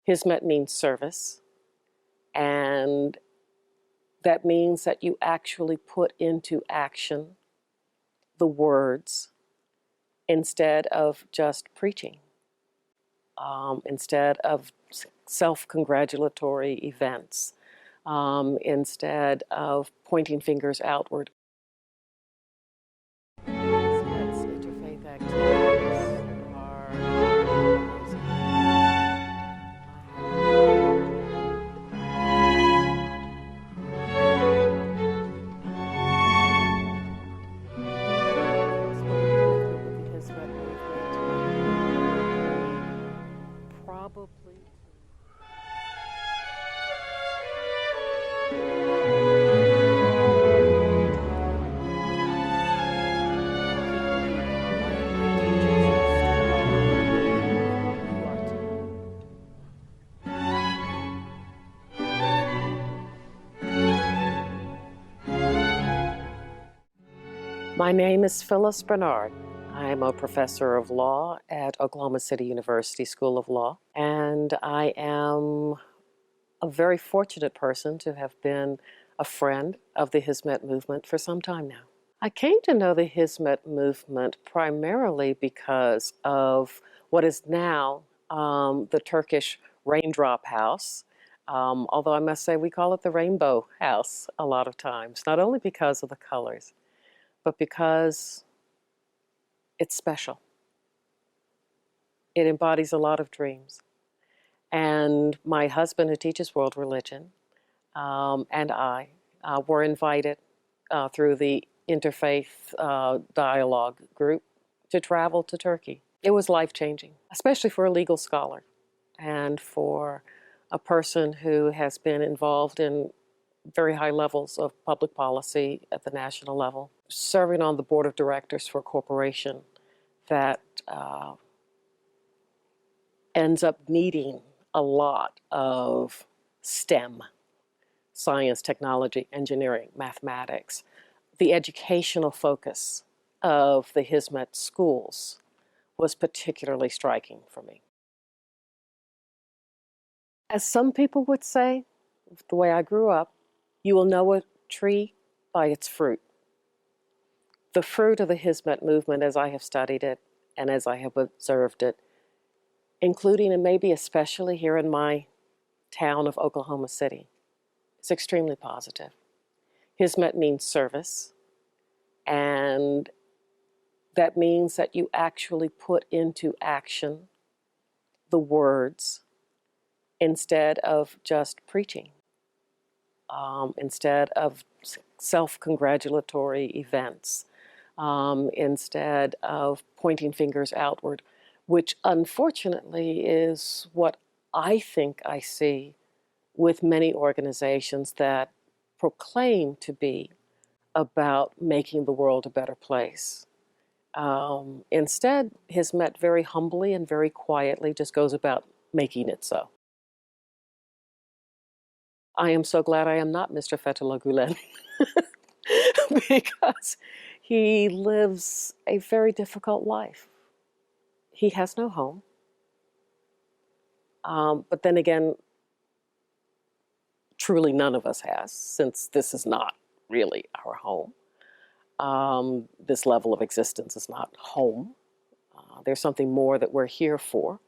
Hizmet means service, and that means that you actually put into action the words instead of just preaching, instead of self-congratulatory events, instead of pointing fingers outward. Hizmet's interfaith activities are amazing. Probably. My name is Phyllis Bernard. I'm a professor of law at Oklahoma City University School of Law, and I am a very fortunate person to have been a friend of the Hizmet movement for some time now. I came to know the Hizmet movement primarily because of what is now the Turkish raindrop house, although I must say we call it the rainbow house a lot of times, not only because of the colors, but because it's special. It embodies a lot of dreams. And my husband, who teaches world religion, and I were invited through the interfaith dialogue group to travel to Turkey. It was life-changing, especially for a legal scholar and for a person who has been involved in very high levels of public policy at the national level, serving on the board of directors for a corporation that ends up needing a lot of STEM, science, technology, engineering, mathematics. The educational focus of the Hizmet schools was particularly striking for me. As some people would say, the way I grew up, you will know a tree by its fruit. The fruit of the Hizmet movement, as I have studied it and as I have observed it, including and maybe especially here in my town of Oklahoma City, is extremely positive. Hizmet means service, and that means that you actually put into action the words instead of just preaching, instead of self-congratulatory events, instead of pointing fingers outward, which unfortunately is what I think I see with many organizations that proclaim to be about making the world a better place. Instead, Hizmet very humbly and very quietly just goes about making it so. I am so glad I am not Mr. Fethullah Gulen because he lives a very difficult life. He has no home. But then again, truly none of us has, since this is not really our home. This level of existence is not home. There's something more that we're here for.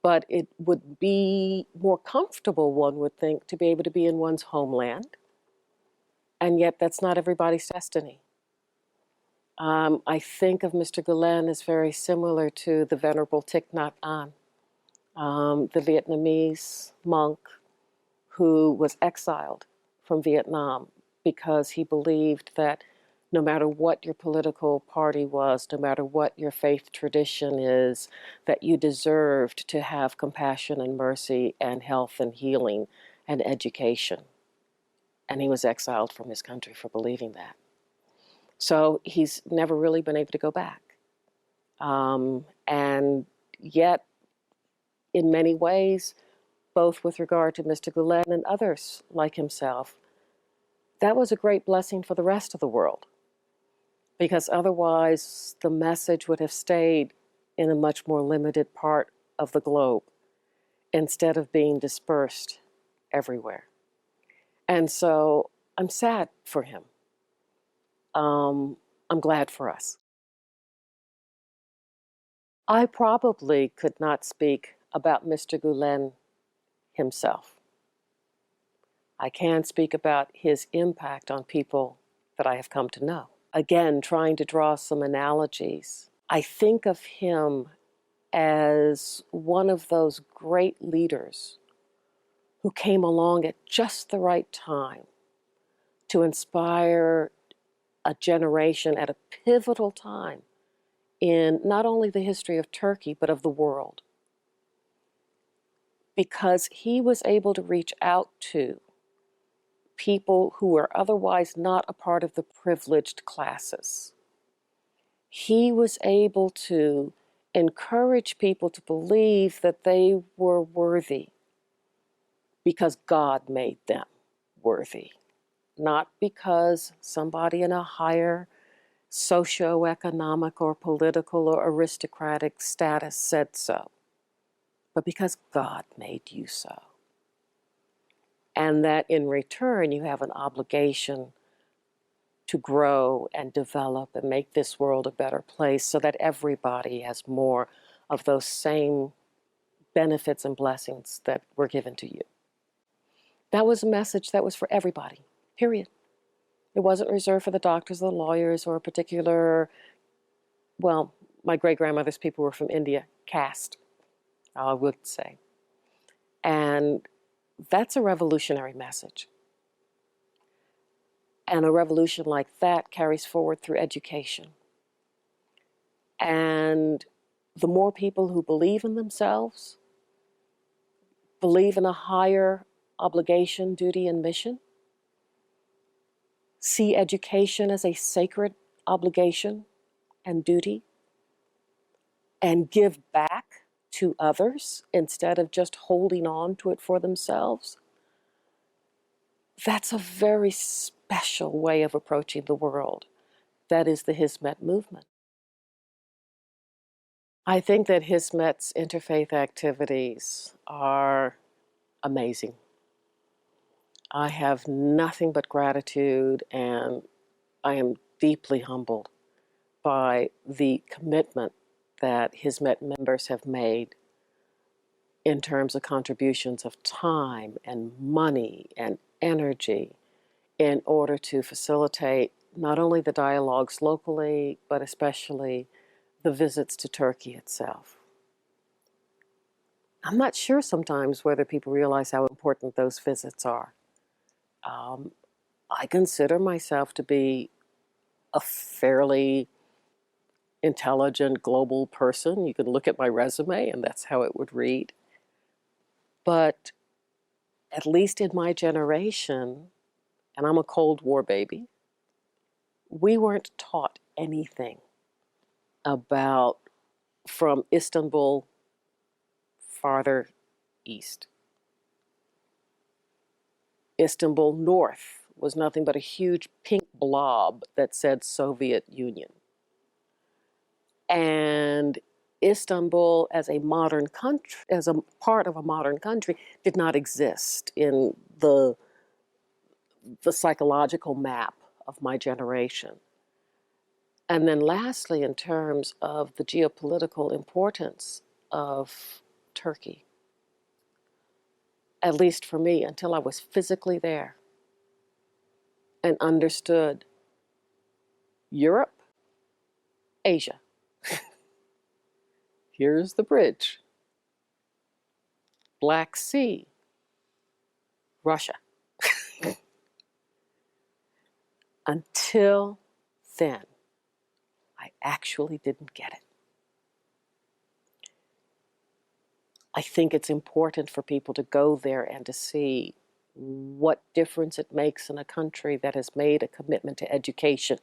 But it would be more comfortable, one would think, to be able to be in one's homeland. And yet that's not everybody's destiny. I think of Mr. Gulen as very similar to the Venerable Thich Nhat Hanh, the Vietnamese monk who was exiled from Vietnam because he believed that no matter what your political party was, no matter what your faith tradition is, that you deserved to have compassion and mercy and health and healing and education. And he was exiled from his country for believing that. So he's never really been able to go back. And yet, in many ways, both with regard to Mr. Gulen and others like himself, that was a great blessing for the rest of the world, because otherwise the message would have stayed in a much more limited part of the globe. instead of being dispersed everywhere. And so I'm sad for him. I'm glad for us. I probably could not speak about Mr. Gulen himself. I can speak about his impact on people that I have come to know. Again, trying to draw some analogies, I think of him as one of those great leaders who came along at just the right time to inspire a generation at a pivotal time in not only the history of Turkey, but of the world. Because he was able to reach out to people who are otherwise not a part of the privileged classes. He was able to encourage people to believe that they were worthy because God made them worthy, not because somebody in a higher socioeconomic or political or aristocratic status said so, but because God made you so. And that in return, you have an obligation to grow and develop and make this world a better place so that everybody has more of those same benefits and blessings that were given to you. That was a message that was for everybody, period. It wasn't reserved for the doctors, the lawyers, or a particular, well, my great-grandmother's people were from India, caste, I would say. And that's a revolutionary message. And a revolution like that carries forward through education. And the more people who believe in themselves, believe in a higher obligation, duty, and mission, see education as a sacred obligation and duty, and give back to others instead of just holding on to it for themselves, that's a very special way of approaching the world. That is the Hizmet movement. I think that Hizmet's interfaith activities are amazing. I have nothing but gratitude, and I am deeply humbled by the commitment that Hizmet members have made in terms of contributions of time and money and energy in order to facilitate not only the dialogues locally, but especially the visits to Turkey itself. I'm not sure sometimes whether people realize how important those visits are. I consider myself to be a fairly intelligent global person. You can look at my resume and that's how it would read. But at least in my generation, and I'm a Cold War baby, we weren't taught anything about from Istanbul farther east. Istanbul north was nothing but a huge pink blob that said Soviet Union. And Istanbul as a modern country, as a part of a modern country, did not exist in the psychological map of my generation. And then lastly, in terms of the geopolitical importance of Turkey, at least for me, until I was physically there and understood Europe, Asia. Here's the bridge. Black Sea, Russia. Until then, I actually didn't get it. I think it's important for people to go there and to see what difference it makes in a country that has made a commitment to education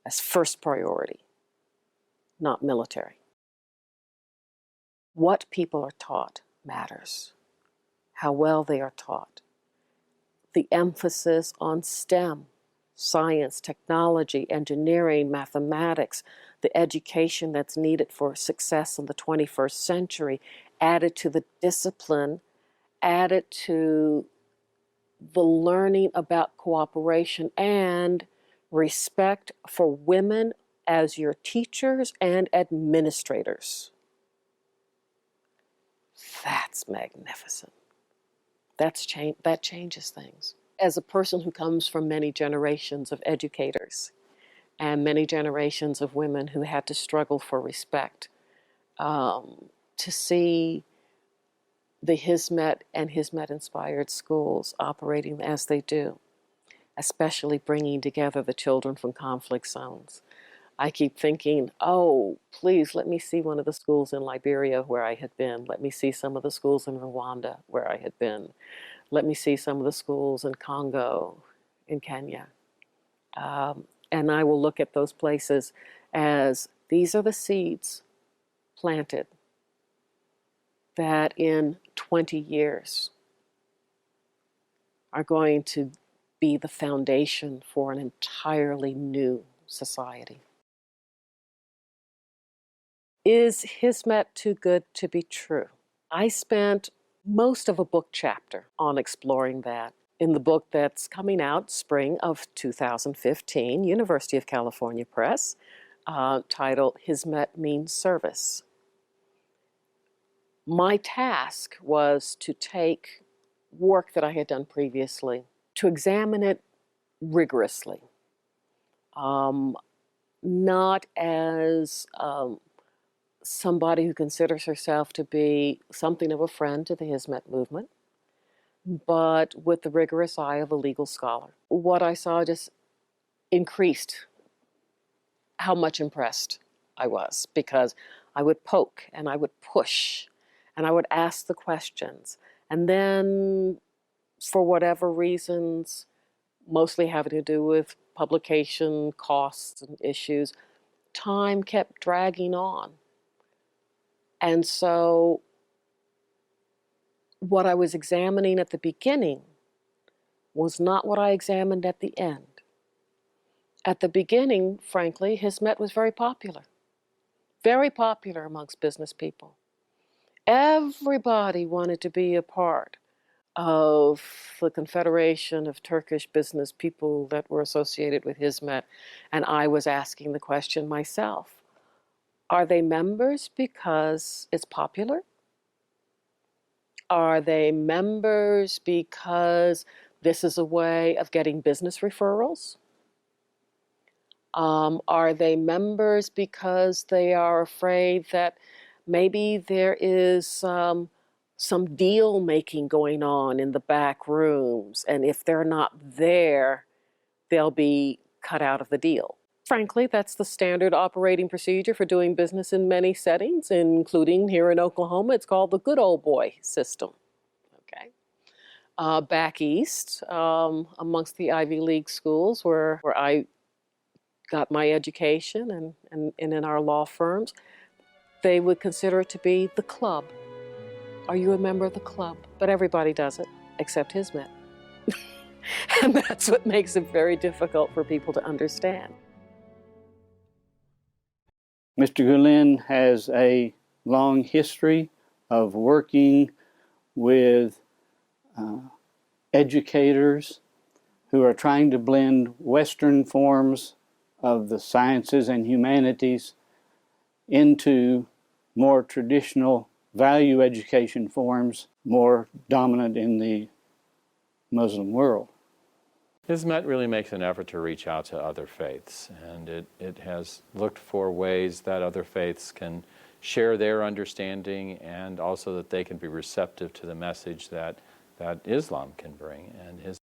as first priority, not military. What people are taught matters, how well they are taught. The emphasis on STEM, science, technology, engineering, mathematics, the education that's needed for success in the 21st century, added to the discipline, added to the learning about cooperation and respect for women as your teachers and administrators. That's magnificent. That changes things. As a person who comes from many generations of educators and many generations of women who had to struggle for respect, to see the Hizmet and Hizmet-inspired schools operating as they do, especially bringing together the children from conflict zones. I keep thinking, oh, please let me see one of the schools in Liberia where I had been. Let me see some of the schools in Rwanda where I had been. Let me see some of the schools in Congo, in Kenya. And I will look at those places as these are the seeds planted that in 20 years are going to be the foundation for an entirely new society. Is Hizmet too good to be true? I spent most of a book chapter on exploring that in the book that's coming out spring of 2015, University of California Press, titled Hizmet Means Service. My task was to take work that I had done previously, to examine it rigorously, not as somebody who considers herself to be something of a friend to the Hizmet movement, but with the rigorous eye of a legal scholar. What I saw just increased how much impressed I was, because I would poke and I would push and I would ask the questions. And then, for whatever reasons, mostly having to do with publication costs and issues, time kept dragging on. And so what I was examining at the beginning was not what I examined at the end. At the beginning, frankly, Hizmet was very popular amongst business people. Everybody wanted to be a part of the Confederation of Turkish business people that were associated with Hizmet, and I was asking the question myself, are they members because it's popular? Are they members because this is a way of getting business referrals? Are they members because they are afraid that maybe there is some deal making going on in the back rooms, and if they're not there, they'll be cut out of the deal? Frankly, that's the standard operating procedure for doing business in many settings, including here in Oklahoma. It's called the good old boy system. Okay. Back east, amongst the Ivy League schools where I got my education and in our law firms, they would consider it to be the club. Are you a member of the club? But everybody does it, except Hizmet. And that's what makes it very difficult for people to understand. Mr. Gulen has a long history of working with educators who are trying to blend Western forms of the sciences and humanities into more traditional value education forms, more dominant in the Muslim world. Hizmet really makes an effort to reach out to other faiths, and it has looked for ways that other faiths can share their understanding, and also that they can be receptive to the message that Islam can bring. And his